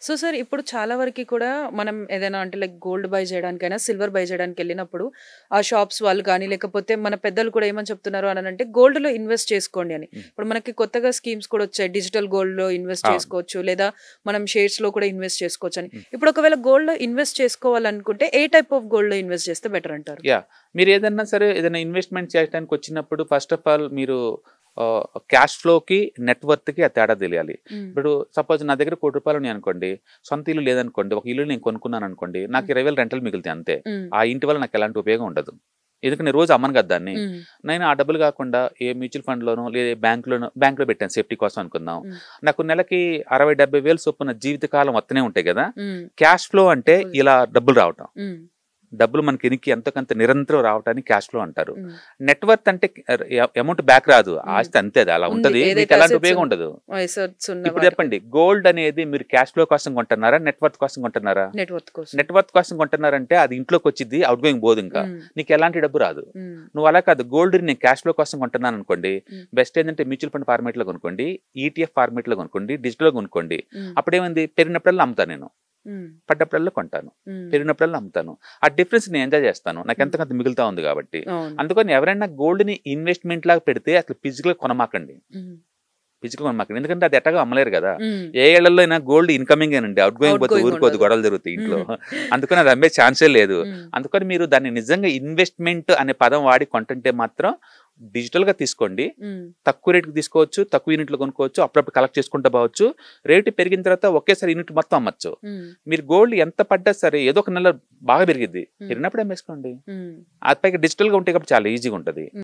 So sir ఇప్పుడు చాలా వరకి కూడా మనం ఏదైనా అంటే లైక్ గోల్డ్ బై చేయడానికైనా, సిల్వర్ బై చేయడానికెళ్ళినప్పుడు ఆ షాప్స్ వాళ్ళు గానీ, లేకపోతే మన పెద్దలు కూడా ఏమని చెప్తున్నారు అనంటే గోల్డ్‌లో ఇన్వెస్ట్ చేసుకోండి అని. హ్మ్. ఇప్పుడు మనకి కొత్తగా స్కీమ్స్ కూడా వచ్చాయి. డిజిటల్ గోల్డ్‌లో ఇన్వెస్ట్ అవును. చేసుకోవచ్చు. లేదా మనం షేర్స్‌లో కూడా ఇన్వెస్ట్ చేసుకోవచ్చని. హ్మ్. ఇప్పుడు ఒకవేళ గోల్డ్‌లో ఇన్వెస్ట్ చేసుకోవాలనుకుంటే ఏ టైప్ ఆఫ్ గోల్డ్‌లో ఇన్వెస్ట్ చేస్తే బెటర్ అంటారు? యాహ్! మీరేదన్నా సరే ఏదైనా ఇన్వెస్ట్‌మెంట్ చేయటానికొచ్చినప్పుడు ఫస్ట్ ఆఫ్ ఆల్ మీరు క్యాష్ ఫ్లోకి, నెట్ వర్త్‌కి ఆ తేడా తెలియాలి. హ్మ్. ఇప్పుడు సపోజ్ నా దగ్గర రూ. 1,00,00,000 ఉన్నాయనుకోండి, సొంత ఇల్లు లేదనుకోండి, ఒక ఇల్లు నేను కొనుక్కున్నాననుకోండి, నాకు హ్మ్. 20,000 రెంటల్ మిగులుతాయి అంతే. హ్మ్. ఆ ఇంటి వల్ల నాకు ఎలాంటి ఉపయోగం ఉండదు. ఎందుకంటే నేను రోజు అమ్మను కదా దాన్ని. హ్మ్. నేను ఆ డబ్బులు కాకుండా ఏ మ్యూచువల్ ఫండ్‌లోనో, లేదా బ్యాంక్‌లో పెట్టాను సేఫ్టీ కోసం అనుకుందాం. హ్మ్. నాకు నెలకి 60,000, 70,000 చొప్పున జీవితకాలం వస్తూనే ఉంటాయి కదా! హ్మ్. క్యాష్ ఫ్లో అంటే డిపాజిట్. ఇలా డబ్బులు రావటం. హ్మ్. డబ్బులు మనకి ఎనికి ఎంతో కొంత నిరంతరం రావటాన్ని క్యాష్ ఫ్లో అంటారు. హ్మ్. నెట్ వర్త్ అంటే అమౌంట్ బ్యాక్ రాదు. హ్మ్. ఆస్తి అంతే అది అలా ఉంది. ఉంటది. మీకు ఏదైతే ఎలాంటి అసెట్స్ ఉపయోగం ఉండదు. అసెట్స్ ఉన్న ఇప్పుడు వాటిపై చెప్పండి గోల్డ్ అనేది మీరు క్యాష్ ఫ్లో కోసం కొంటున్నారా? నెట్ వర్త్ కోసం కొంటున్నారా? నెట్ వర్త్ కోసం. నెట్ వర్త్ కోసం కొంటున్నారంటే అది ఇంట్లోకి వచ్చిద్ది. అవుట్ గోయింగ్ పోదు ఇంకా. హ్మ్. నీకు ఎలాంటి డబ్బు రాదు. హ్మ్. నువ్వు అలా కాదు గోల్డ్ నేను క్యాష్ ఫ్లో కోసం కొంటున్నాను అనుకోండి. హ్మ్. బెస్ట్ ఏంటంటే మ్యూచువల్ ఫండ్ ఫార్మేట్‌లో కొనుక్కోండి. ఈటీఎఫ్ ఫార్మేట్‌లో కొనుక్కోండి. డిజిటల్‌లో కొనుక్కోండి. హ్మ్. అప్పుడేమైంది పెరిగినప్పుడల్లా అమ్ముతాను నేను. హ్మ్. పడ్డప్పుడల్లా కొంటాను. హ్మ్. పెరిగినప్పుడల్లా అమ్ముతాను. ఆ డిఫరెన్స్ నేను ఎంజాయ్ చేస్తాను. నాకు హ్మ్. ఎంతో కొంత మిగులుతా ఉంది కాబట్టి. అవును. అందుకని ఎవరైనా గోల్డ్‌ని ఇన్వెస్ట్‌మెంట్ లాగా పెడితే అసలు ఫిజికల్‌గా కొనమాకండి. హ్మ్. ఫిజికల్‌గా కొనమాకండి. ఎందుకంటే అది ఎట్టాగో అమ్మలేరు కదా! హ్మ్. ఏ ఏళ్లలో అయినా గోల్డ్ ఇన్‌కమింగేనండి. అవుట్ గోయింగ్ ఔట్ పోతే గోయింగ్ ఊరుకోదు. ఉండదు. గొడవలు జరుగుతాయి ఇంట్లో. హ్మ్. అందుకని అది అమ్మే ఛాన్సే లేదు. హ్మ్. అందుకని మీరు దాన్ని నిజంగా ఇన్వెస్ట్‌మెంట్ అనే పదం వాడి కొంటుంటే మాత్రం డిజిటల్‌గా తీసుకోండి. హ్మ్. తక్కువ రేట్‌కి తీసుకోవచ్చు. తక్కువ యూనిట్‌లో కొనుక్కోవచ్చు. అప్పుడప్పుడు కలెక్ట్ చేసుకుంటూ పోవచ్చు. రేట్ పెరిగిన తర్వాత ఒకేసారి యూనిట్ మొత్తం అమ్మొచ్చు. హ్మ్. మీరు గోల్డ్ ఎంత పడ్డా సరే ఏదో ఒక నెల బాగా పెరిగిద్ది. హ్మ్. పెరిగినప్పుడు అమ్మేసుకోండి. హ్మ్. అది పైగా డిజిటల్‌గా ఉంటే కాబట్టి చాలా ఈజీగా ఉంటది.